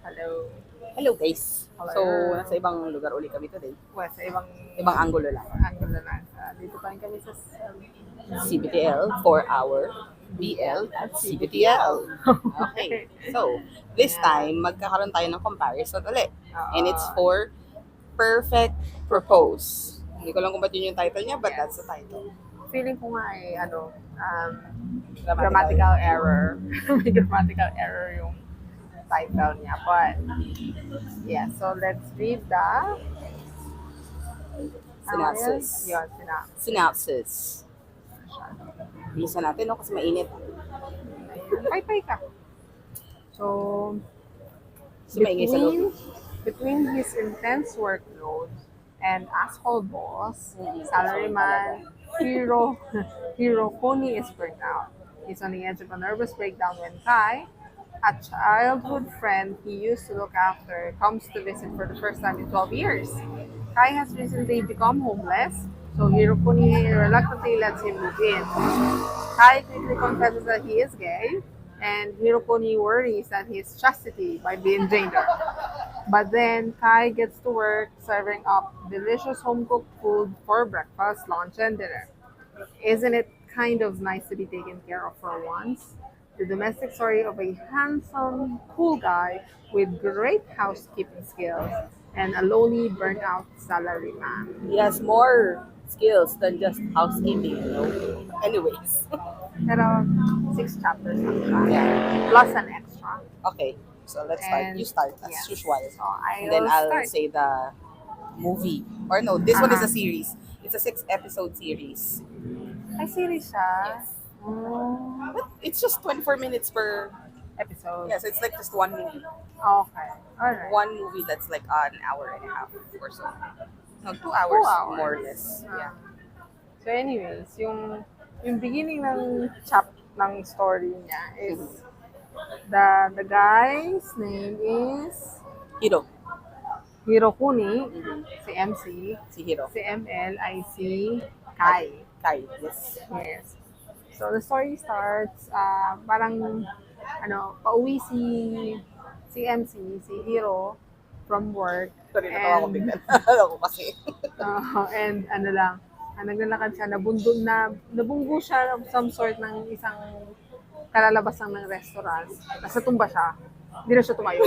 Hello. Hello guys. So, Hello. nasa ibang lugar uli kami today. Well, sa ibang Ibang angulo lang. angle na lang. Dito pa rin kami sa CBTL, 4-hour, BL, at CBTL. Okay. So, this Ayan. time, magkakaroon tayo ng comparison ulit. And it's Oo. for Perfect Propose. Hindi ko lang kung ba't yun yung title niya, but that's the title. Feeling ko nga ay grammatical error. May grammatical error yung title niya. But, yeah. So, let's read the Synopsis. Yun, synopsis. Synopsis. Bilisan natin, no? Kasi mainit. Pay ka. So, Kasi maingay sa loob. between his intense workload and asshole boss, salaryman, hero Kuni is burnt out. He's on the edge of a nervous breakdown when Kai, a childhood friend he used to look after, comes to visit for the first time in 12 years. Kai has recently become homeless, so Hirokuni reluctantly lets him move in. Kai quickly confesses that he is gay, and Hirokuni worries that his chastity might be endangered. But then Kai gets to work serving up delicious home cooked food for breakfast, lunch, and dinner. Isn't it kind of nice to be taken care of for once? The domestic story of a handsome, cool guy with great housekeeping skills and a lonely, burnt out salaryman. He has more skills than just housekeeping, Anyways. Pero 6 chapters lang siya. Yeah. Plus an extra. Okay, so let's start. And You start as yes. usual. So And then I'll start. say the movie. Or no, this one is a Uh-huh. series. It's a 6-episode series. Ay, series siya. Yes. Mm, But it's just 24 minutes per. episode. Yes, it's like just one movie. Okay. Alright. One movie that's like an hour and a half or so. No, 2 hours, 2 hours. more or less. Yeah. So anyways, yung beginning ng story niya is the guy's name is Hiro. Hirokuni, Mhm. si MC, Si Hiro. si ML ay si Kai. Kai. Yes. Yes. So the story starts parang pauwi si MC, si Hiro from work. Sorry, natawa ko And bigla. Ako kasi. And naglalakad siya, nabunggo siya of some sort ng isang kalalabasan ng restaurant. Nasa tumba siya. Hindi na siya tumayo.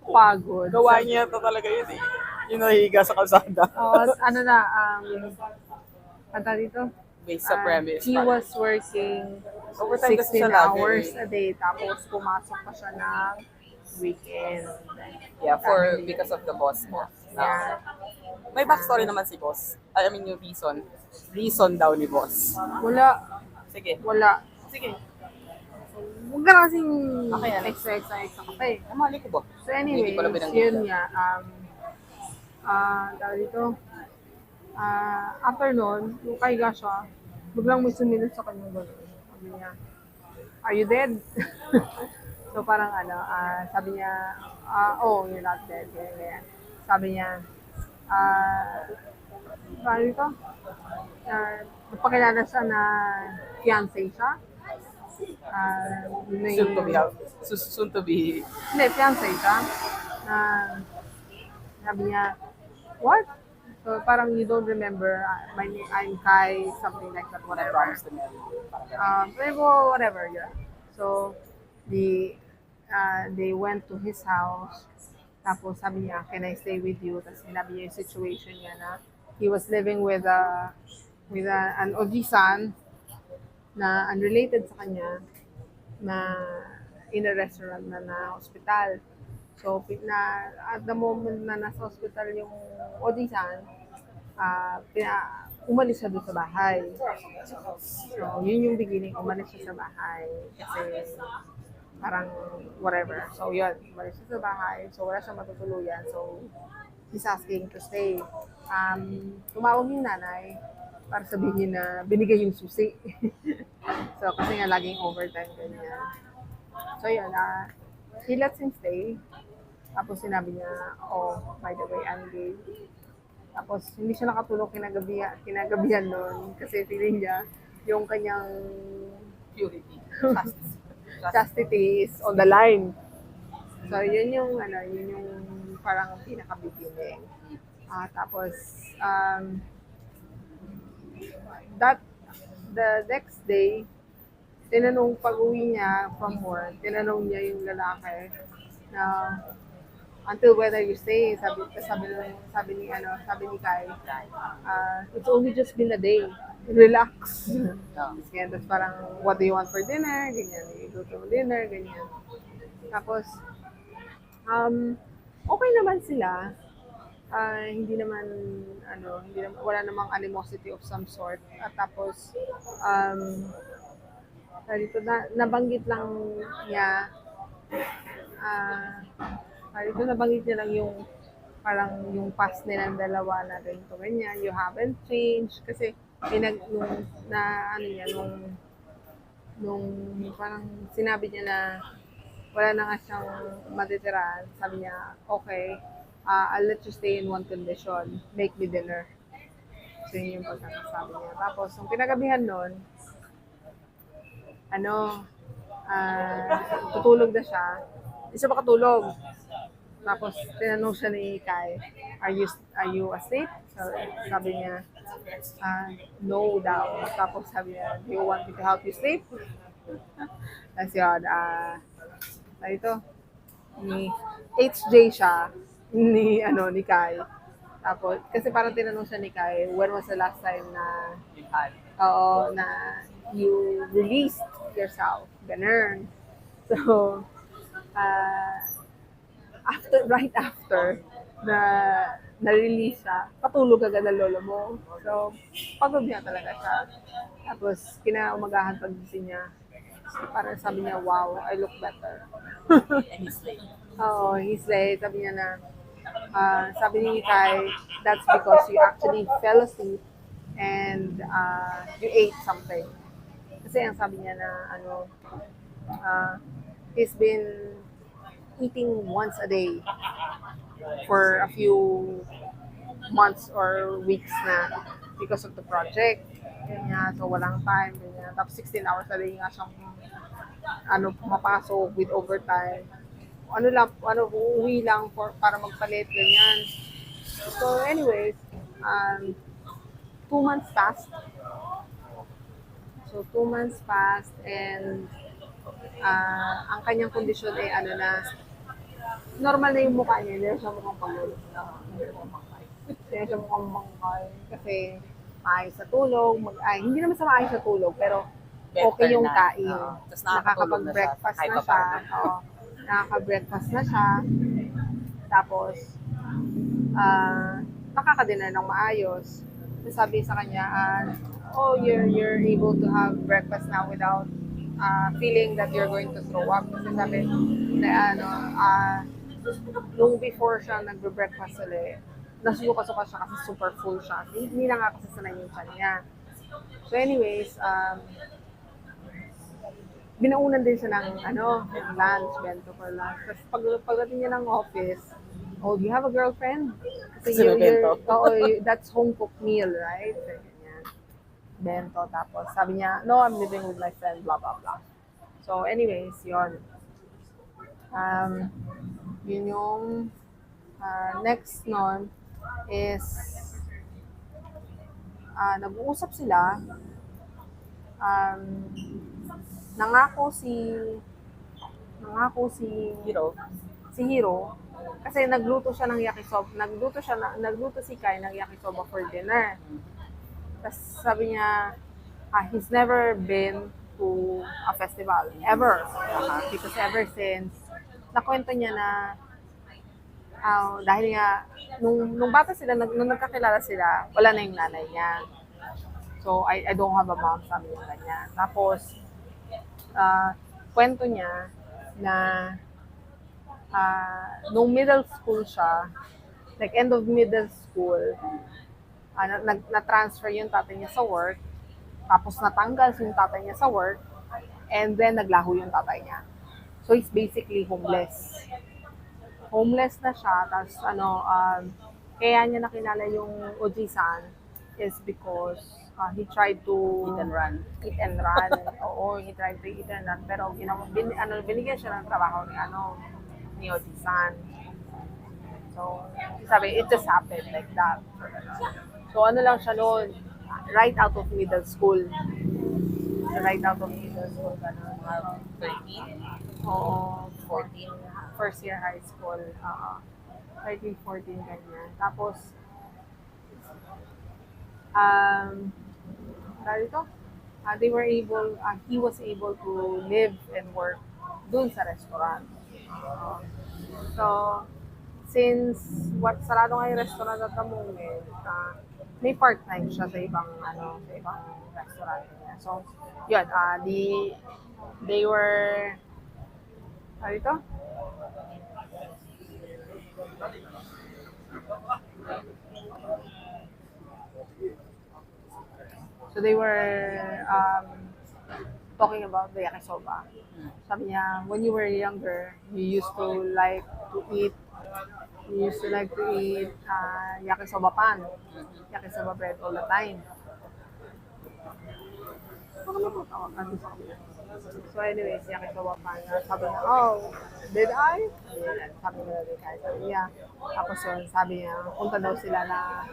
Pagod. Gawa niya ito talaga yun eh. Yung nahihiga sa kalsada. Ano dito? Based sa premise. He was working Overtime kasi 16 siya lagi hours eh. a day. Tapos pumasok pa siya ng weekend. Yeah, because of the boss mo. Yeah. May backstory naman si boss. I mean yung reason. Reason daw ni boss. Wala. Sige. Sige. Huwag ka kasing Okay, ano? exercise sa kape. Mali ko ba? So anyways, Hindi ko na binanggit yun yan. nga. Tawag dito, after nun, yung kahiga siya, biglang may sumilip sa kanya gano'n. Sabi niya, are you dead? So parang sabi niya, oh, you're not dead. Ganyan. Sabi niya, paano dito? Napakilala siya na fiancé siya. May, Soon to be. Hindi, fiancé siya. Sabi niya, what? So parang you don't remember, my name, I'm Kai, something like that, whatever. Promise to marry. Pero whatever, yeah. So, they went to his house. Tapos sabi niya, can I stay with you? Tapos sinabi niya yung situation niya na he was living with an ojisan na unrelated sa kanya na in a restaurant na hospital. So, at the moment na nasa hospital yung ojisan, umalis siya doon sa bahay. So, yun yung beginning, umalis siya sa bahay. Kasi parang whatever. So, yun, umalis siya sa bahay. So, wala siyang matutuluyan. So, he's asking to stay. Tumawag yung nanay para sabihin na binigay yung susi. So, kasi nga laging overtime ganyan. So, yun, he lets him stay. Tapos sinabi niya, oh, by the way, I'm gay. Tapos hindi siya nakatulog kinagabihan noon kasi feeling niya yung kanyang Purity. chastity is on the line. So, yun yung parang pinaka-beginning. Tapos, that, the next day, pag-uwi niya from work, tinanong niya yung lalaki na, until when are you staying? Sabi ni Kai, it's only just been a day. Relax. Tapos parang, what do you want for dinner? Ganyan, iluto mo dinner, ganyan. Tapos, okay naman sila. Hindi naman, wala namang animosity of some sort. At tapos, nabanggit lang niya, nabanggit niya lang yung parang yung past nilang dalawa na ganito ganyan, you haven't changed kasi nung parang sinabi niya na wala na nga siyang matitirahan, sabi niya, okay, I'll let you stay in one condition, make me dinner. So yun yung pagkakasabi niya. Tapos, nung pinagabihan nun, tutulog na siya. Hindi siya makatulog. Tapos, tinanong siya ni Kai, are you asleep? So, sabi niya, no daw. Tapos sabi niya, do you want me to help you sleep? Tapos yun, ito, ni HJ siya, ni Kai. Tapos, kasi parang tinanong siya ni Kai, when was the last time na, na you released yourself? Ganun. So, right after na na-release siya, patulog agad ang lolo mo. So, pagod niya talaga siya. Tapos, kinaumagahan pagising niya, parang sabi niya, wow, I look better. And he's late. Oo, he's late. Sabi niya na, sabi ni Kai, that's because you actually fell asleep and you ate something. Kasi ang sabi niya na, he's been eating once a day for a few months or weeks na because of the project. Ganyan, so walang time. Ganyan. Tapos 16 hours a day nga siyang pumapasok with overtime. Uuwi lang para magpalit, ganyan. So anyways, 2 months passed. So 2 months passed and ang kanyang kondisyon ay normal na yung mukha niya, hindi na siya mukhang pagulo. Hindi na siya mukhang mangkay. Kasi maayos sa tulog, hindi naman sa maayos sa tulog, pero okay yung kain. Nakakapag-breakfast na siya. Nakaka-breakfast na siya. Tapos, nakakadiner ng maayos. Sabi sa kanya, you're able to have breakfast now without feeling that you're going to throw up. Kasi sabi, nung before siya nagbe-breakfast ulit, nasuka-suka siya kasi super full siya. Hindi na nga kasi sanay yung chan niya. So anyways, binaunan din siya ng lunch, bento for lunch. Tapos pagdating niya ng office, do you have a girlfriend? Kasi that's home cooked meal, right? So, ganyan. Bento. Tapos sabi niya, no, I'm living with my friend, blah, blah, blah. So anyways, yun. Yun yung next nun is nag-uusap sila. Nangako si Hiro kasi nagluto si Kai ng yakisoba for dinner. Tapos sabi niya, he's never been to a festival ever. Because ever since nakwento niya na dahil nga nung bata sila, nung nagkakilala sila, wala na yung nanay niya. So I don't have a mom, sabi niya ganyan. Tapos kwento niya na nung middle school siya, like end of middle school, na-transfer yung tatay niya sa work, tapos natanggal yung tatay niya sa work, and then naglaho yung tatay niya. So he's basically homeless. Homeless na siya, tapos kaya niya nakilala yung Oji-san is because he tried to eat and run. Oo, he tried to eat and run. Pero binigyan siya ng trabaho ni ni Oji-san. So, sabi, it just happened like that. So, ano lang siya noon, right out of middle school. Right out of middle school, gano'n. 13, Oo, 14. first year high school. 13, 14, ganyan. Tapos, dahil ito, he was able to live and work dun sa restaurant. So, since sarado nga yung restaurant at the moment, may part-time siya sa ibang restaurant niya. So, yun, they were, ano ito? So they were talking about the yakisoba. Sabi niya, when you were younger, you used to like to eat yakisoba pan, yakisoba bread all the time. So anyways, yakisoba pan. Sabi niya, oh, did I? Sabi niya, did I? Sabi niya. Tapos yun, sabi niya, punta daw sila na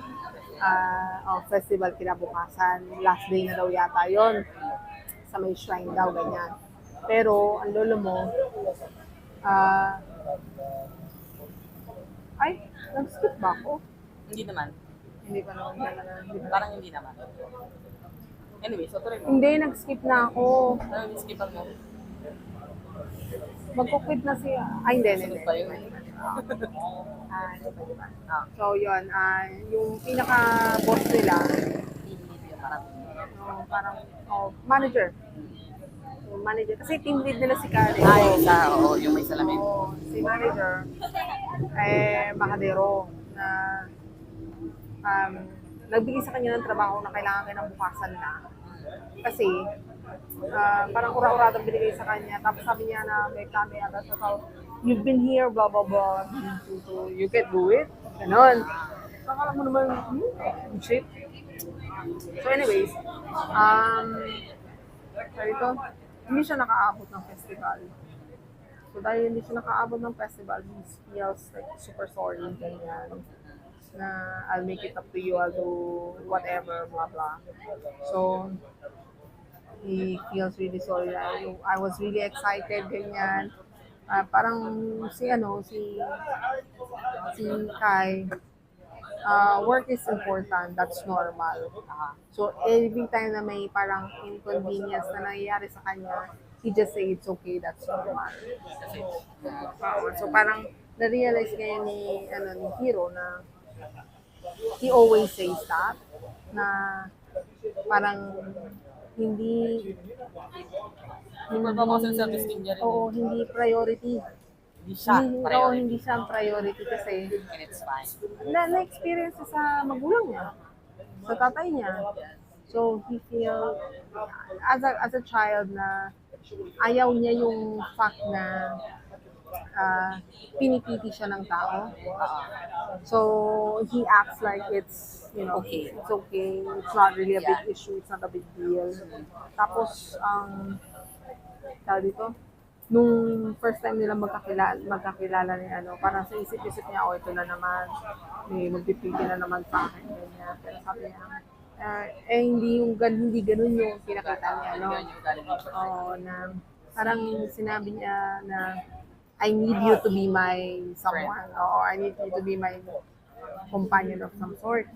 festival kinabukasan. Last day na daw yata yon sa may shrine daw, ganyan. Pero, ang lolo mo, ay, nag-skip ba ako? Hindi naman. Hindi pa naman. Parang hindi naman. Anyway, so tuloy mo. Hindi, nag-skip na ako. Ano yung skipan mo? Magkukwit na siya. Ay, hindi. Sunod pa yun. Hindi pa. So, yun. Yung pinaka-boss nila, parang manager. Yung manager. Kasi team lead nila si Karen. Yung may salamin. Oo, si manager, Mahadero, na nagbigay sa kanya ng trabaho na kailangan kinabukasan na. Kasi, parang ura-uradang binigay sa kanya. Tapos sabi niya na may camera. Tapos you've been here, blah, blah, blah. So, you can do it. Ganon. Akala mo naman, shit. So anyways, hindi siya nakaabot ng festival. So dahil hindi siya nakaabot ng festival, he feels like super sorry, ganyan. Na I'll make it up to you, I'll do whatever, blah blah. So he feels really sorry. I was really excited, ganyan. Parang si Kai, work is important, that's normal. So every time na may parang inconvenience na nangyayari sa kanya, he just say it's okay, that's normal. So parang na-realize ngayon ni Hiro na he always says that, na parang hindi Pagpapakasan sa listing niya rin. Oo, hindi priority. Hindi siya priority. Hindi siya ang priority kasi And it's fine. na-experience siya sa magulang niya, sa tatay niya. So he feel as a child na ayaw niya yung fact na pinipiti siya ng tao. So he acts like it's Okay. it's okay. It's not really a big issue. It's not a big deal. Tapos tawag dito, nung first time nila magkakilala ni parang sa isip-isip niya, ito na naman, may magpipili na naman sa akin, ganyan. Pero sabi niya, hindi ganun yung pinakita niya, na parang sinabi niya na, I need you to be my someone, or I need you to be my companion of some sort.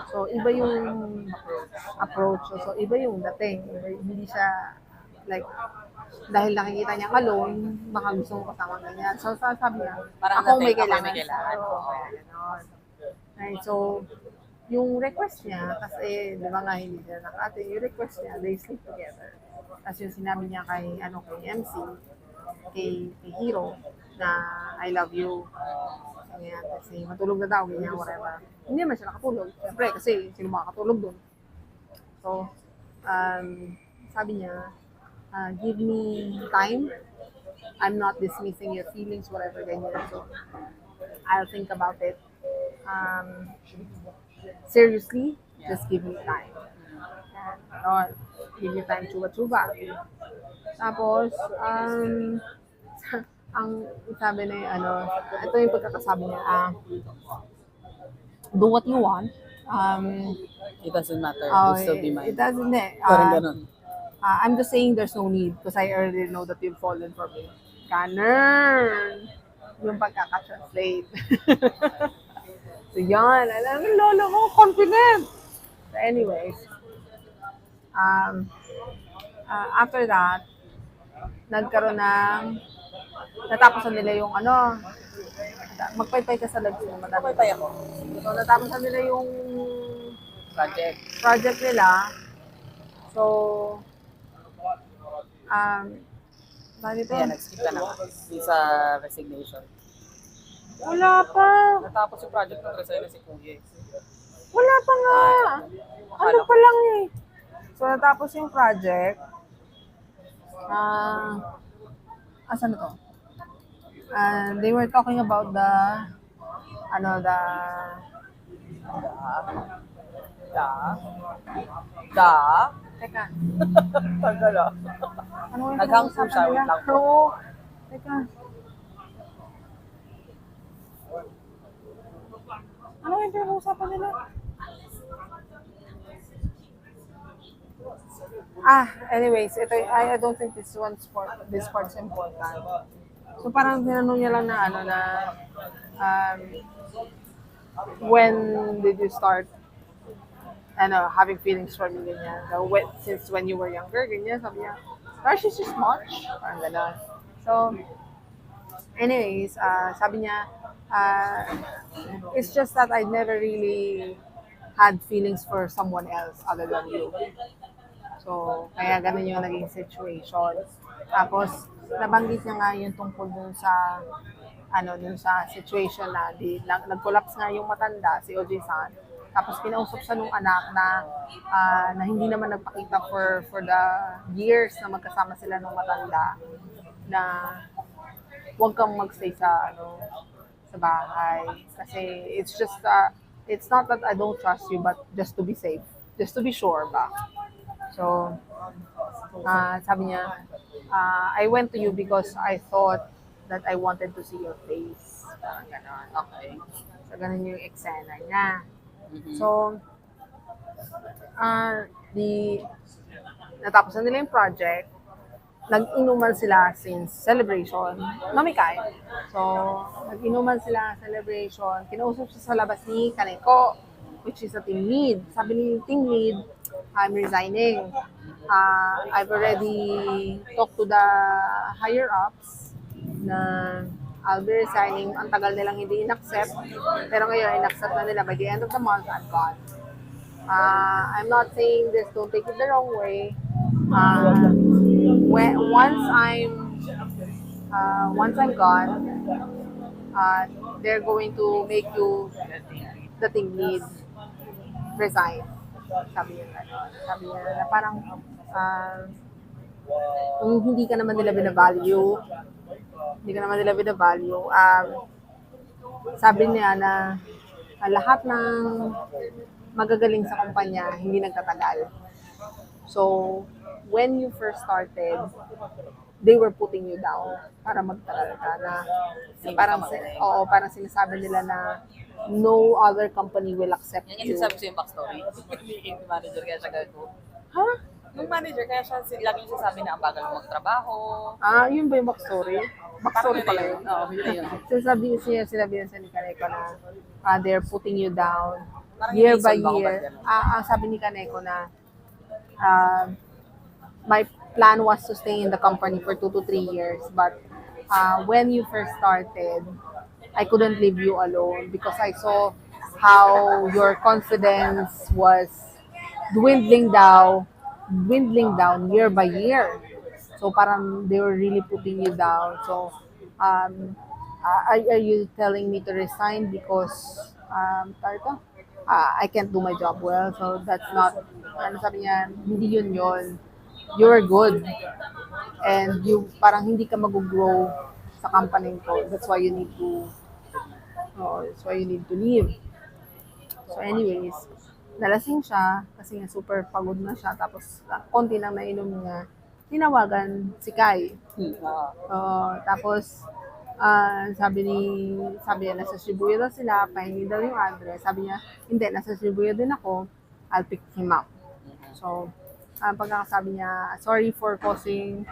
So, iba yung approach. So, iba yung dating. Hindi siya, like, dahil nakikita niya alone, baka gusto mo kasama ganyan. So, sabi niya, ako may kailangan. Right, so, yung request niya, kasi, di ba nga, hindi siya nakatin, yung request niya, they sleep together. Tapos yung sinabi niya kay MC, kay Hiro, na I love you. Ganyan, kasi matulog na daw, ganyan, whatever. Hindi naman siya nakatulog. Siyempre, kasi sino makakatulog doon. So, sabi niya, give me time. I'm not dismissing your feelings, whatever, ganyan. So, I'll think about it. Seriously, just give me time. Give me time, chuba-chuba. Tapos, ang sabi na ito yung pagkakasabi niya, do what you want. It doesn't matter. Oh, You'll still be mine. it doesn't Parang ganun. I'm just saying there's no need because I already know that you've fallen for me. Ganun. Yung pagkaka-translate. So, yan. Alam mo, lolo ko, confident. So, anyways, after that, nagkaroon ng, natapos na nila yung magpaypay ka sa legs mo. Kapay ako. So, natapos na nila yung project nila. So, bakit ito? Kaya nag-skip ka na sa resignation. Wala pa. Natapos yung project ng resign na si Kuya. Wala pa nga. Ano pa lang eh. So, natapos yung project. Asan na to? They were talking about the teka, Tagal ah. ano yung Naghang po siya, wait pinag-usapan lang nila? po. Oo. Teka. Ano yung pinag-usapan nila? Anyways, ito, I don't think this part's important. So parang tinanong niya lang na when did you start having feelings for me, ganyan. So, since when you were younger, ganyan, sabi niya, she's just much. Parang gano'n. So, anyways, sabi niya, it's just that I never really had feelings for someone else other than you. So, kaya ganun yung naging situation. Tapos, nabanggit niya nga yung tungkol dun sa situation na nag-collapse nga yung matanda, si OJ-san. Tapos kinausap siya nung anak na hindi naman nagpakita for the years na magkasama sila nung matanda na huwag kang magstay sa bahay kasi it's not that I don't trust you but just to be safe, just to be sure ba. So sabi niya, I went to you because I thought that I wanted to see your face. Parang ganon. Okay. So ganun yung eksena niya. So, natapos na nila yung project, nag-inuman sila since celebration, nomikai. So, nag-inuman sila celebration, kinausap siya sa labas ni Kaneko, which is a team lead. Sabi ni team lead, I'm resigning. I've already talked to the higher-ups na I'll be resigning. Ang tagal nilang hindi in-accept. Pero ngayon, in-accept na nila. By the end of the month, I'm gone. I'm not saying this, don't take it the wrong way. Once I'm gone, they're going to make you the team lead resign. Sabi niya na parang kung hindi ka naman nila binavalue, sabi niya na lahat ng magagaling sa kumpanya hindi nagtatagal. So, when you first started, they were putting you down para magtagal ka na parang sinasabi nila na no other company will accept Yan you. yung sabi sa yung backstory. Yung manager kaya siya gano'n. Ha? Yung manager kaya siya laging sasabi na ang bagal mo magtrabaho. Yun ba yung backstory? Backstory pala yun. Oo, yun yun. Sinabi niya sa ni Kaneko na they're putting you down Parang year yung by reason ba kung year. ba't ganun? Sabi ni Kaneko na my plan was to stay in the company for 2 to 3 years, but when you first started, I couldn't leave you alone because I saw how your confidence was dwindling down year by year. So parang they were really putting you down. So are you telling me to resign because I can't do my job well? So that's not, sabi niya, hindi yun. You're good. And parang hindi ka mag-grow sa company ko. That's why you need to leave. So anyways, nalasing siya kasi nga super pagod na siya. Tapos konti lang nainom niya. Tinawagan si Kai. Tapos sabi niya, nasa Shibuya daw sila, pahingi daw yung address. Sabi niya, hindi, nasa Shibuya din ako, I'll pick him up. So, pagkakasabi niya, sorry for causing,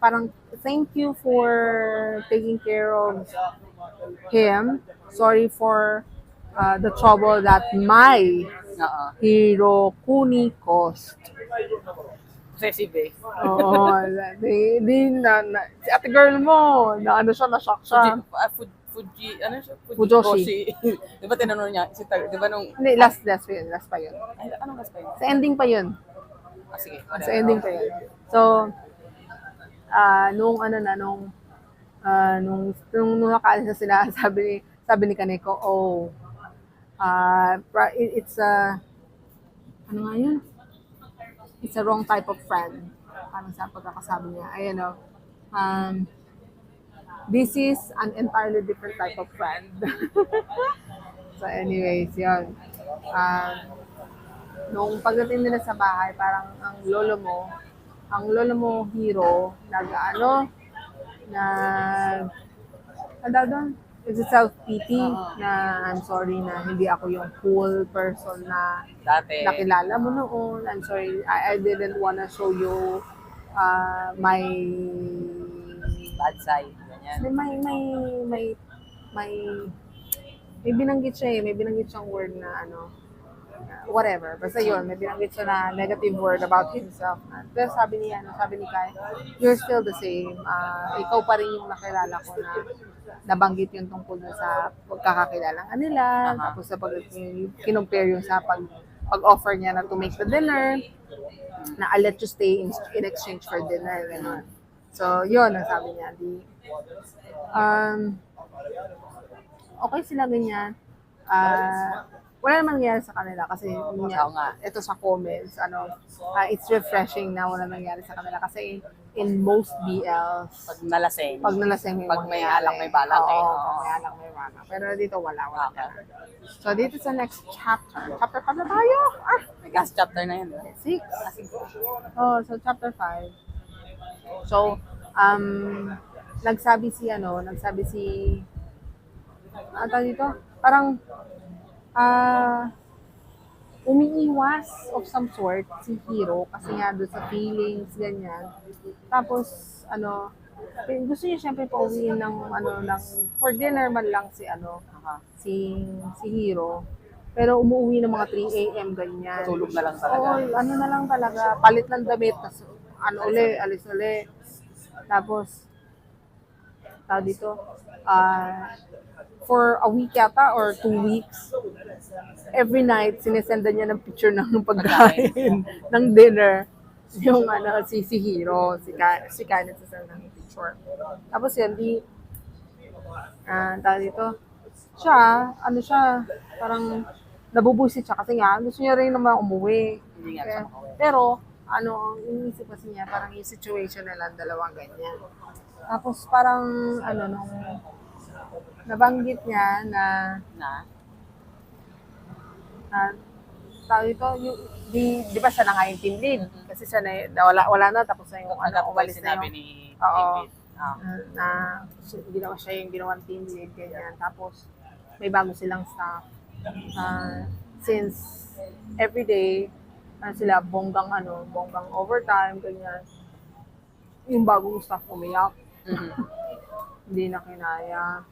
parang, thank you for taking care of him. Sorry for the trouble that my Oo. Hirokuni caused. Possessive eh. Oo, si ate girl mo, na ano siya, na-shock siya. Ano siya? Fujoshi. Di ba tinanong niya? Di ba nung, Hindi, last pa yun. ay, anong gas pa yun? Sa ending pa yun. Sige. Sa ending pa yun. So, nung nakaalis na sila, sabi ni Kaneko, it's ano nga yun? It's a wrong type of friend. Parang sa pagkakasabi niya, this is an entirely different type of friend. So anyways, yun. Nung pagdating nila sa bahay, parang ang lolo mo, Hiro, doon? It's a self-pity na I'm sorry na hindi ako yung cool person na Dati. nakilala mo noon. I'm sorry, I didn't wanna show you my Bad side. Ganyan. may binanggit siya may binanggit siyang word na whatever. Basta yun, may binanggit siya na negative word about himself. Pero sabi ni Kai, you're still the same. Ikaw pa rin yung nakilala ko na nabanggit yung tungkol sa pagkakakilalang nila. Tapos sa kinumpare yung sa pag-offer niya na to make the dinner, na I'll let you stay in exchange for dinner. Ganun. So, yun ang sabi niya. Okay sila ganyan. Wala namang nangyari sa kanila kasi ito sa comments, it's refreshing na wala nangyari sa kanila kasi in most BLs, Pag nalaseng pag may alak, may balak eh. May alak, may balak. Pero dito wala. Okay. So, dito sa next chapter. Chapter 5 na tayo? May gas chapter na yun. 6. So chapter 5. So, nagsabi si dito, parang umiiwas of some sort si Hiro kasi nga doon sa feelings, ganyan. Tapos, gusto niya siyempre pauwiin ng for dinner man lang si Hiro. Pero umuwi ng mga 3 a.m. ganyan. Tulog na lang talaga. Oo, na lang talaga. Palit ng damit. Tapos, alis uli. Tapos, dito, for a week yata or 2 weeks, every night, sinesendan niya ng picture ng pagkain, ng dinner. Yung si Hiro, si Kai nagsasend ng picture. Tapos yun, dito, siya, parang nabubuisit siya kasi nga, gusto niya rin naman umuwi. Hindi nga siya Pero, ang iniisip kasi niya, parang yung situation nila, dalawang ganyan. Tapos parang, nung nabanggit niya na tao ito, di ba siya na nga yung team lead? Kasi siya wala na, tapos na yung umalis na yung, ni na ginawa siya yung ginawang team lead, ganyan. Tapos, may bago silang staff. Since everyday, sila bonggang overtime, ganyan. Yung bagong staff umiyak. Hindi na kinaya.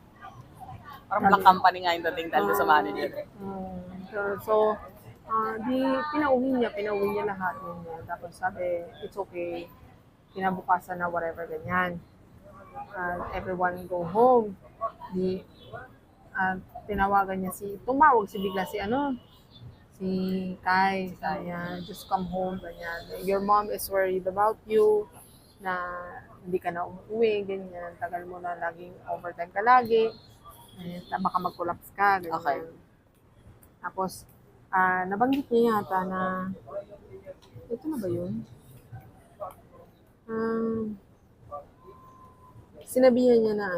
Parang black company nga yung dating dahil sa manager. So, pinauwi niya lahat niya. Tapos sabi, it's okay. Kinabukasan na whatever, ganyan. Everyone go home. Tinawagan niya tumawag bigla si Kai. Kaya, just come home, ganyan. Your mom is worried about you, na hindi ka na umuwi, ganyan. Tagal mo na laging overtime ka lagi. Baka mag-collapse ka, ganyan. Okay. Tapos, nabanggit niya yata na, ito na ba yun? Sinabihan niya na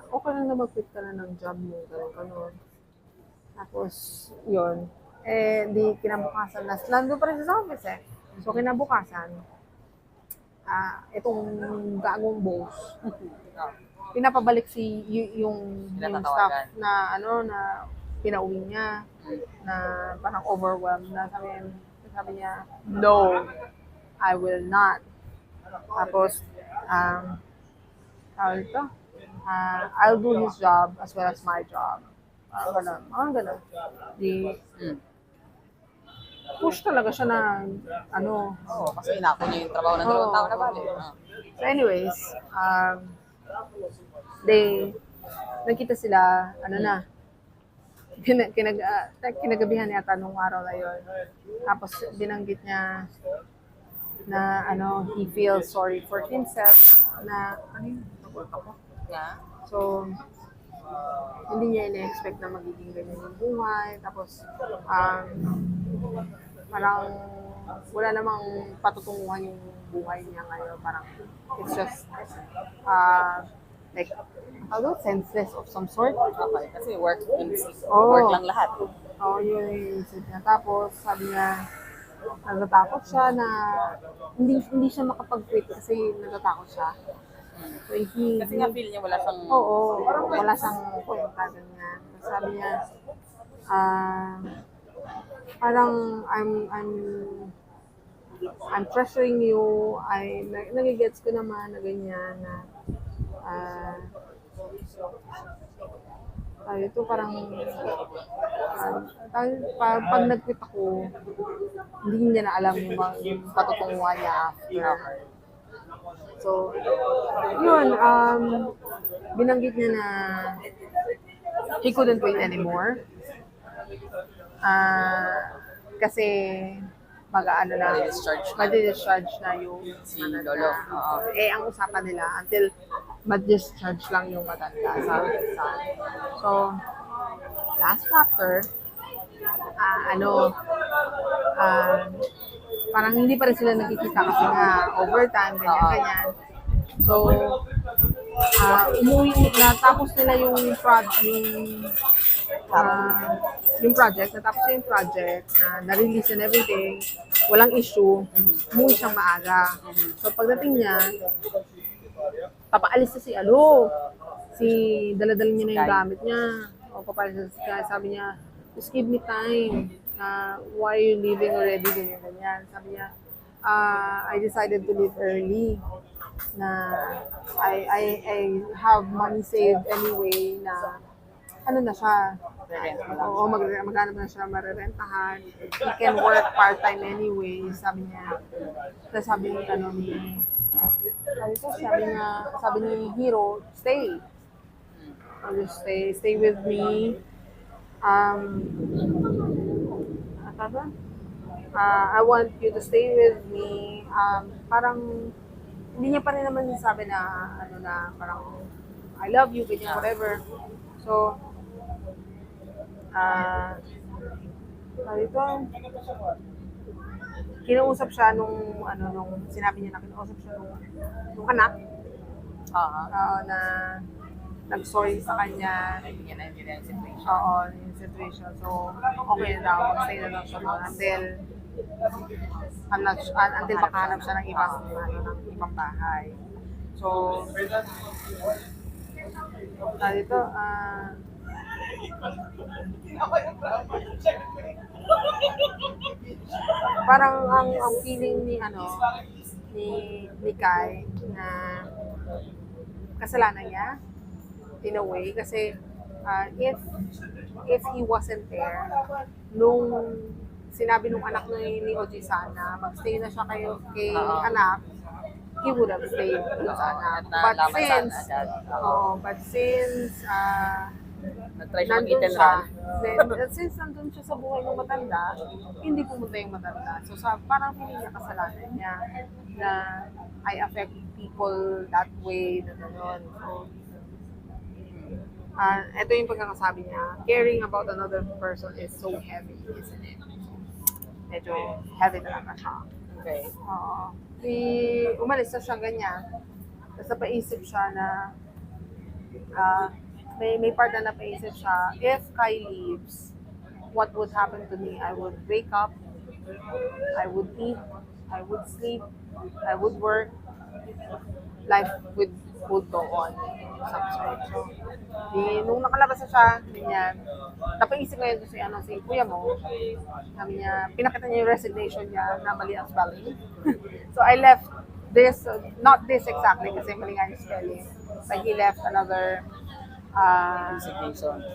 okay lang na mag-quit ka na ng job mo, gano'n. Tapos, yun. Di kinabukasan, nandun pa rin sa office eh. So, kinabukasan, itong gagong boss, Oh, pinapabalik yung Pinatatawagan. staff na na pinauwi niya na parang overwhelmed na sabi niya, no, I will not. Tapos, tawag ito, I'll do his job as well as my job. Ganun, mga ganun. Di, mm. push talaga siya na, Oo, kasi inako niya yung trabaho ng dalawang Oo, tao na bali. oo. So anyways, nagkita sila, na, kinagabihan yata nung araw na yun. Tapos binanggit niya na he feels sorry for himself na Yeah. so hindi niya ina-expect na magiging ganyan yung buhay. Tapos parang wala namang patutunguhan yung buhay niya ngayon. Parang it's just like senseless of some sort. Okay, kasi work Oo. lang lahat. Oo, yun yung isip niya. Tapos, sabi niya, natatakot siya na hindi siya makapag-quit kasi natatakot siya. So, Kasi nga feel niya wala siyang... Oo, wala siyang kwenta, ganyan. Tapos sabi niya, parang I'm pressuring you, nagigets ko naman na ganyan na, ito parang, pag nag-quit ako, hindi niya na alam yung patutunguhan niya after. So, yun, binanggit niya na he couldn't wait anymore. Kasi madi-discharge na yung Si matanda. Lolo. Oo. Ang usapan nila until madi-discharge lang yung matanda, sabi ni Sam. So, last chapter, parang hindi pa rin sila nagkikita kasi nga overtime, ganyan. So, natapos nila yung project, natapos na yung project, na-release and everything, walang issue, umuwi siyang maaga. So, pagdating niya, papaalis na dala-dala niya na yung gamit niya. O, papaalis na sabi niya, just give me time. Why are you leaving already? Ganyan. Sabi niya, I decided to leave early. Na I have money saved anyway na na siya. Oo, maghanap na siya, marerentahan. He can work part-time anyway, sabi niya. Tapos sabi ni Hero, stay. Just stay with me. I want you to stay with me. Parang hindi niya pa rin naman sabi na parang I love you, ganyan, whatever. So, kinausap siya nung sinabi niya na kinausap siya nung anak. Na nag-sorry sa kanya. Hindi niya na yung situation. Oo, yung situation. So, okay na daw. Mag-stay na lang siya doon until makahanap siya ng ibang bahay. So, dito, parang ang feeling ni Kai na kasalanan niya in a way kasi if he wasn't there nung sinabi nung anak ni Oji-san na magstay na siya kay anak, he would have stayed sa anak. But since nag-try siya nandun mag-eat and siya, run. since nandun siya sa buhay ng matanda, hindi pumunta yung matanda. So parang hindi niya kasalanan niya na I affect people that way, na gano'n. So, ito yung pagkakasabi niya, caring about another person is so heavy, isn't it? Medyo heavy talaga siya. Okay. Oo. Umalis na siya ganyan. Tapos napaisip siya na may part na napaisip siya, if Kai leaves, what would happen to me? I would wake up, I would eat, I would sleep, I would work, life would go on. Some sort. So, nung nakalabas na siya, ganyan, napaisip ngayon ko si kuya mo, sabi niya, pinakita niya yung resignation niya na mali ang spelling. So I left this, not this exactly kasi mali nga yung spelling, but he left another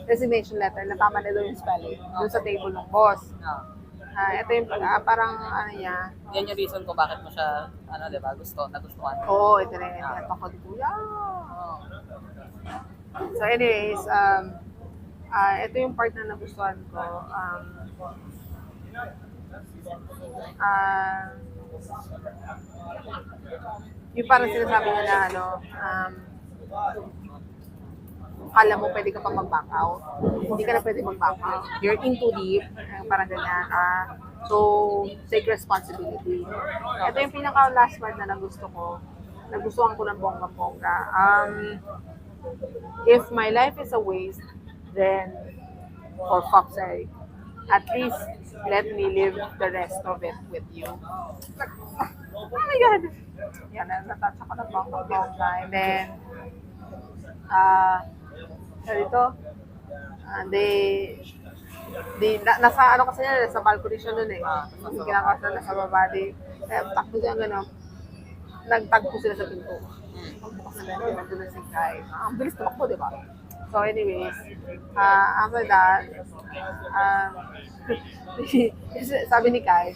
resignation letter na tama na doon yung spelling, doon sa table ng boss. Ito yung parang ano niya. Yan yung reason kung bakit mo siya, di ba, nagustuhan. Oo, ito rin. Ito ko di kuya. So anyways, ito yung part na nagustuhan ko. Yung parang sinasabi niya na akala mo pwede ka pa mag-back out. Hindi ka na pwede mag-back out. You're in too deep. Parang ganyan. So, take responsibility. Ito yung pinaka-last part na nagustuhan ko ng bongga-bongga. If my life is a waste, then, for fuck's sake, at least let me live the rest of it with you. Oh my God! Yan, natouch ako ng bongga-bongga. And then, nasa ano kasi yan, nasa balcony siya nun eh. Yung kinakasa nasa baba, takbo siya gano'n. Nagtagpo sila sa pinto. Pagbukas na gano'n, nandun na si Kai. Ang bilis tumakbo, di ba? So anyways, after that, sabi ni Kai,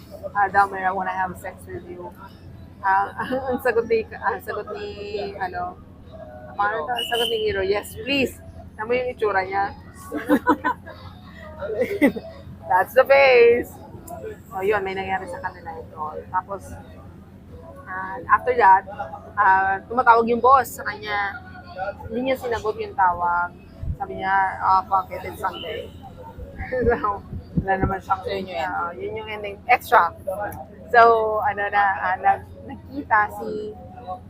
Dahmer, I wanna have sex with you. Ang sagot ni Hiro, yes, please. Alam mo yung itsura niya? That's the face. So yun, may nangyari sa kanila ito. Tapos, after that, tumatawag yung boss sa kanya. Hindi niya sinagot yung tawag. Sabi niya, fuck it, it's Sunday. So, wala naman siyang, yun yung ending. Extra. So, nagkita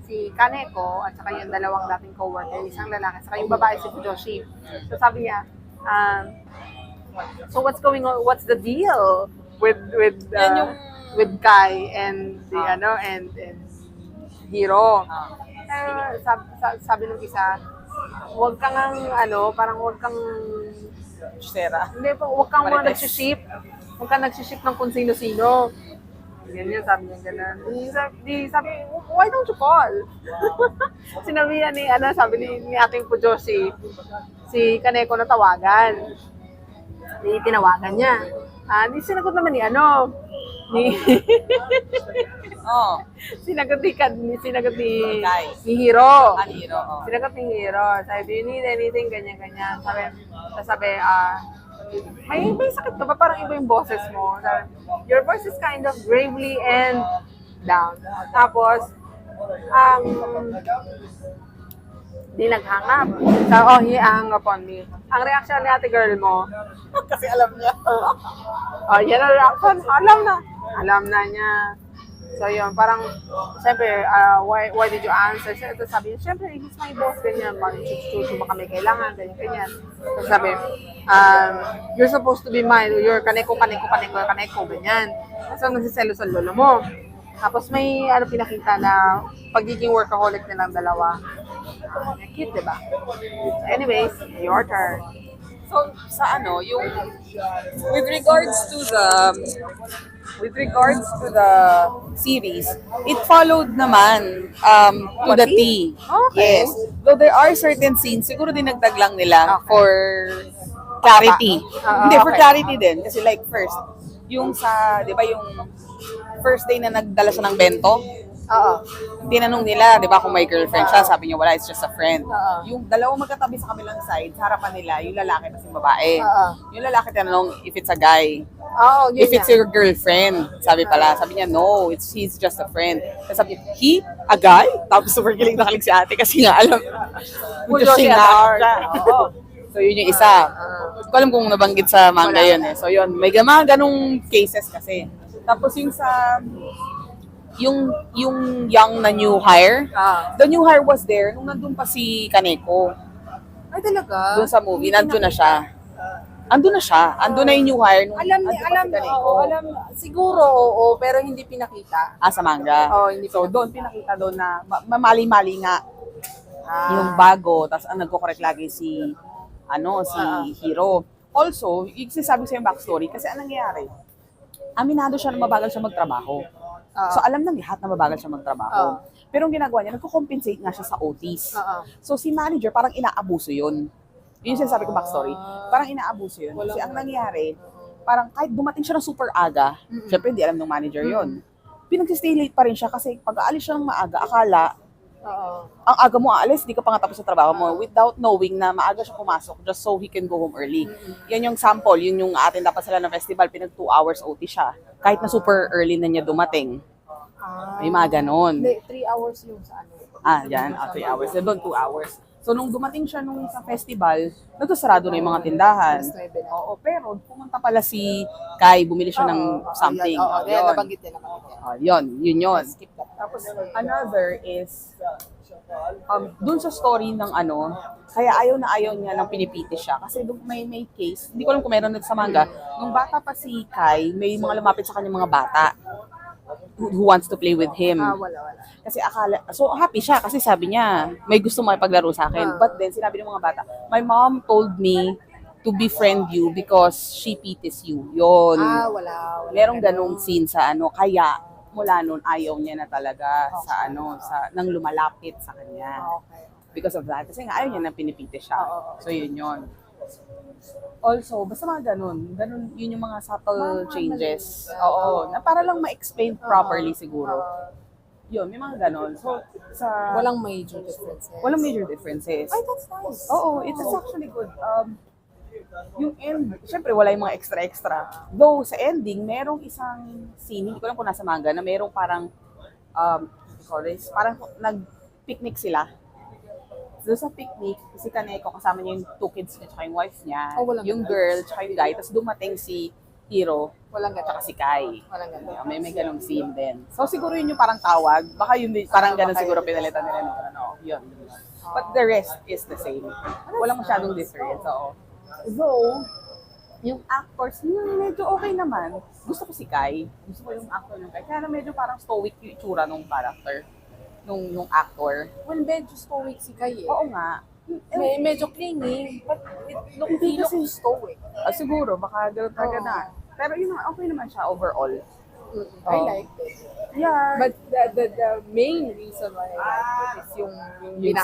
si Kaneko at saka yung dalawang dating co-worker, isang lalaki, saka yung babae si Fujoshi. So sabi niya, so what's going on? What's the deal with Kai and and Hiro? Sabi nung isa, huwag kang parang huwag kang huwag kang nagsiship. Huwag kang nagsiship ng kung sino-sino. Ganyan, sabi niya gano'n. Sabi, why don't you call? Sinabi yan sabi ni ating Fujoshi, si Kaneko na tawagan. Tinawagan niya. Di sinagot naman ni sinagot ni Hiro. Sinagot ni Hiro. Sabi, do you need anything? Ganyan. Sabi, may sakit ka ba? Parang iba yung boses mo. Your voice is kind of gravely and down. Tapos, di naghangap. He hung up on me. Ang reaction ni ate girl mo, Kasi alam niya. yan ang reaction. Alam na niya. So yun, parang, siyempre, why did you answer? So, sabi niya, siyempre, he's my boss, ganyan, chuchu baka may kailangan, ganyan. So sabi, you're supposed to be mine, you're kaneko, ganyan. So nagsiselo sa lolo mo. Tapos may pinakita na pagiging workaholic nilang dalawa. Cute, diba? So anyways, your turn. So, sa yung, with regards to the series, it followed naman to the T. Okay. Yes. Though there are certain scenes, siguro dinagdag lang nila for clarity. Hindi, for clarity din. Kasi like first, yung di ba yung first day na nagdala siya ng bento, tinanong nila, di ba, kung may girlfriend siya, sabi niya wala, it's just a friend. Yung dalawang magkatabi sa kabilang side, sa harapan nila, yung lalaki at yung babae. Yung lalaki tinanong if it's a guy. If it's your girlfriend, sabi niya, no, he's just a friend. Tapos sabi niya, he? A guy? Tapos super kilig na kilig si ate kasi nga alam, just So yun yung isa. Hindi ko alam kung nabanggit sa manga yun eh. So yun, may ganong cases kasi. Tapos yung young na new hire, the new hire was there nung nandun pa si Kaneko. Ay, talaga? Doon sa movie, nandun na siya. Andun na siya. Andun na yung new hire. Alam, siguro, oo, pero hindi pinakita. Sa manga. Oo, hindi So, pinakita. doon pinakita doon na mamali-mali nga yung bago. Tapos ang nagko-correct lagi si Hiro. Also, yung sinasabi sa yung backstory, kasi anong nangyayari? Aminado siya na mabagal siya magtrabaho. So, alam ng lahat na mabagal siya magtrabaho. Pero ang ginagawa niya, nagko-compensate nga siya sa OTs. So, si manager, parang inaabuso yun. Yun yung sinasabi ko backstory. Parang inaabuso yun. Kasi ang nangyayari, parang kahit dumating siya ng super aga, syempre hindi alam ng manager yun. Pinag-stay late pa rin siya kasi pag aalis siya ng maaga, akala, ang aga mo aalis, di ka pa nga tapos sa trabaho mo without knowing na maaga siya pumasok just so he can go home early. Yan yung sample, yun yung atin dapat sila ng festival, pinag 2 hours OT siya. Kahit na super early na niya dumating. May mga ganon. 3 hours yung sa ano. Yan, 3 hours. Doon 2 hours. So, nung dumating siya sa festival, nagsasarado na yung mga tindahan. Oo, pero pumunta pala si Kai, bumili siya ng something. Yan, nabanggit niya. Yun. Tapos, another is, dun sa story ng kaya ayaw niya ng pinipiti siya. Kasi may case, hindi ko alam kung meron sa manga, nung bata pa si Kai, may mga lumapit sa kanyang mga bata who wants to play with him. Wala. Kasi so happy siya kasi sabi niya, may gusto makipaglaro sa akin. But then, sinabi ng mga bata, my mom told me to befriend you because she pities you. Yun. Wala. Merong ganong scene sa kaya mula nun ayaw niya na talaga sa nang lumalapit sa kanya. Because of that. Kasi nga ayaw niya na pinipiti siya. So yun. Also, basta mga ganun, yun yung mga subtle changes. Oo, na para lang ma-explain properly siguro. Yun, may mga ganun. So, walang major differences. Walang major differences. Ay, that's nice. Oo, it is actually good. Yung end, syempre wala yung mga extra. Though sa ending, merong isang scene, hindi ko lang kung nasa manga, na merong parang, parang nag-picnic sila. Doon sa picnic, si Kaneko, kasama niya yung 2 kids niya, tsaka yung wife niya, yung girl, tsaka yung guy, tapos dumating si Hiro, tsaka si Kai. May ganong scene din. So siguro yun yung parang tawag, baka yun parang ganon siguro pinalitan nila. Yun. But the rest is the same. Walang masyadong difference. Though, yung actors, medyo okay naman. Gusto ko si Kai. Gusto ko yung actor ng Kai. Kaya na medyo parang stoic yung itsura ng character. Nung actor. Well, medyo stoic si Kai eh. Oo nga. Medyo clingy, but he looks stoic. Siguro, baka gano'n talaga na. Pero yun, okay naman siya overall. I like it. Yeah. But the main reason why I like it is yung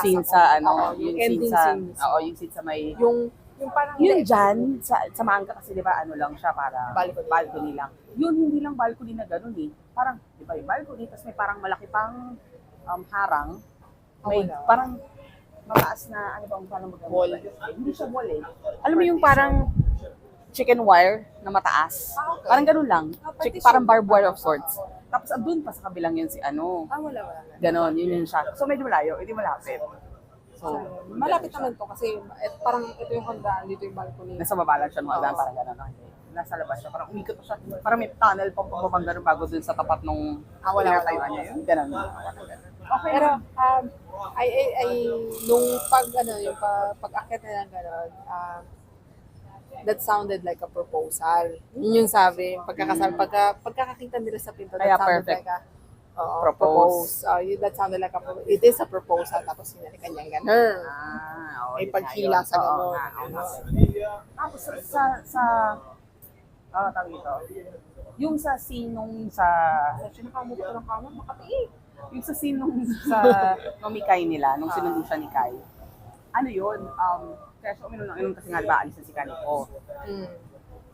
scene sa yung ending scene. Yung scene sa may Yung parang yun dyan, sa manga kasi di ba lang siya para balcony lang. Yun hindi lang balcony na gano'n eh. Parang, di ba yung balcony, tapos may parang malaki pang harang. May parang mataas na, parang wall. Hindi siya wall eh. Alam mo yung parang chicken wire na mataas. Parang ganun lang. Parang barbed wire of sorts. Tapos andun pa sa kabilang yun si wala. Ganon, yun siya. So medyo malayo, hindi malapit. So, malapit naman to kasi parang ito yung handaan, dito yung balcony. Nasa baba lang siya ng hagdan, parang gano'n. Nasa labas siya, parang umikot siya. Parang may tunnel pang pababang gano'n bago dun sa tapat nung wala niya yun. Gano'n. Okay. Pero, nung yung pag-akit nila gano'n, that sounded like a proposal. Yun yung sabi, pagkakakita nila sa pinto, that sounded perfect. like a Propose. That sounded like it is a proposal, tapos hinalikan niyang gano'n. May paghila sa gano'n. Tapos tawag ito. Yung sa scene nung sino pa mo ko ng kamot, makati. Yung sa scene nung Kai nila, nung sinundo siya ni Kai. Yun? Kaya siya uminom kasi nga ba, alis na si Kaneko.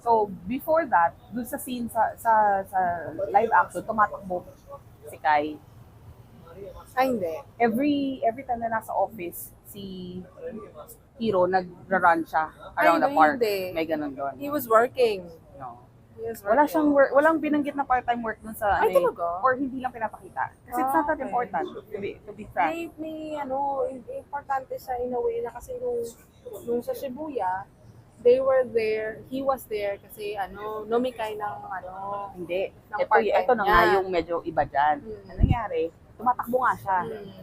So, before that, dun sa scene sa live action, tumatakbo si Kai. Hindi. Every time na nasa office, si Hiro, nagra-run siya around the park. Hindi. May ganun doon. He was working. No. Wala siyang work, walang binanggit na part-time work dun sa talaga? or hindi lang pinapakita. Kasi it's not that important to be frank. May importante siya in a way na kasi nung sa Shibuya, he was there kasi nomikai ng Hindi. ng Ito na nga niya. yung medyo iba dyan. Ano nangyari? Tumatakbo nga siya.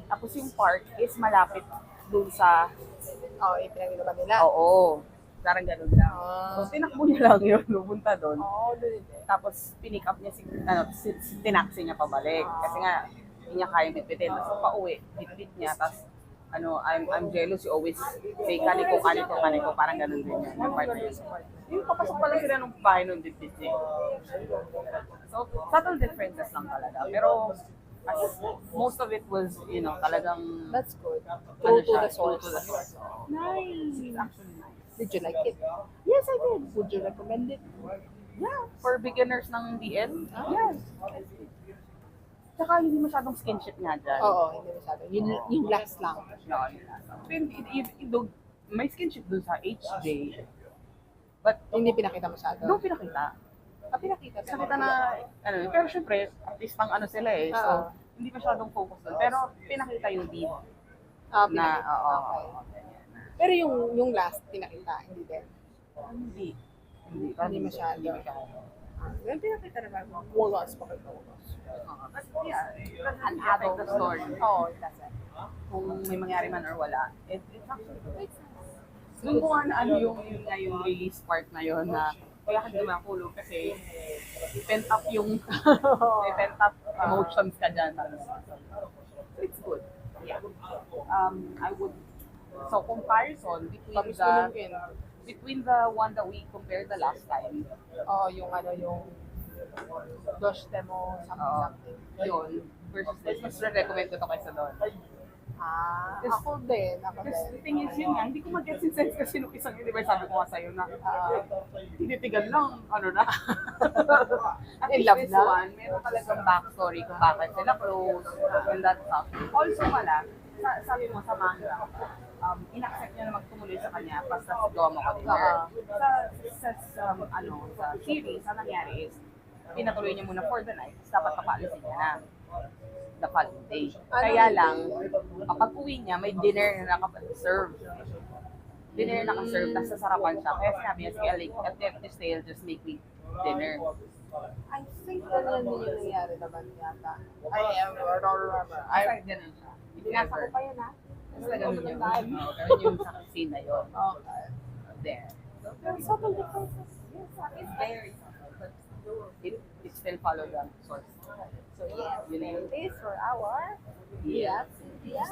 Tapos yung park is malapit dun sa Ipinag nila. Oo. Parang ganun lang. So, tinakbo niya lang yun, pupunta doon. Oo, doon din. Tapos, pinick up niya tinaxi niya pabalik. Kasi nga, hindi niya kayang bitbitin. Tapos, pauwi, bitbit niya. Tapos, I'm jealous. You always say, kaniko, parang ganun din yan. Yung part na yun. Yung papasok pa lang sila nung bahay nung bitbit niya. So, subtle differences lang talaga. Pero, most of it was, talagang, That's good. ano True to siya, the source. true to the source. Nice. It's actually nice. Did you like it? Yes, I did. Would you recommend it? Yeah, for beginners ng DL, yes. Tsaka hindi masyadong skinship nga dyan. Oo, hindi masyado. Yung last lang. Though, may skinship dun sa HJ, but Hindi pinakita masyado. doon pinakita. Pinakita Nakita na, pero syempre, artistang sila eh, so, Oo. hindi masyadong focus doon. Pero pinakita yung lead na, Pinakita. oo. Okay. Pero yung last, pinakita. Hindi din. Hindi. Hindi masyado. Hindi masyado. Well, pinakita naman. Walas pa kayo. But yeah, it doesn't affect the story. Oo, it doesn't. Kung may mangyari man or wala, it's actually makes sense. Doon ko nga na yung release part na yun na kaya ka naman kulog kasi pent up yung may pent up emotions ka dyan. It's good. Yeah. I would, so comparison between the one that we compared the last time, Oo, yung Dosh Demo, something. yun, versus this, mas recommend ko to kaysa doon. Ako din. Because the thing is yun nga, hindi ko mag-get yung sense kasi nung isang yun, di ba sabi ko nga sa'yo na tinitigan lang, na. At In least love this na. one, meron talagang backstory kung bakit sila close and that stuff. Also pala, sabi mo sa manga, in-accept niya na magtumuloy sa kanya basta sigaw mo ka dinner. Sa series, ang nangyari is, pinatuloy niya muna for the night, dapat papaalisin niya na the following day. Kaya lang, kapag uwi niya, may dinner na naka-serve. Dinner na naka-serve, tapos sasarapan siya. Kaya sinabi niya, sige, at the end of this day, just make me dinner. I think ganyan din yung nangyari naman yata. I don't remember. Ay, ganun siya. Binasa ko pa yun ha. Basta ganun yung, ganun yung sa scene na yun. Okay. There. Pero subtle differences. It's very subtle, but it still follow the source. So yes, Yun na yun. this for our Yeah. yeah.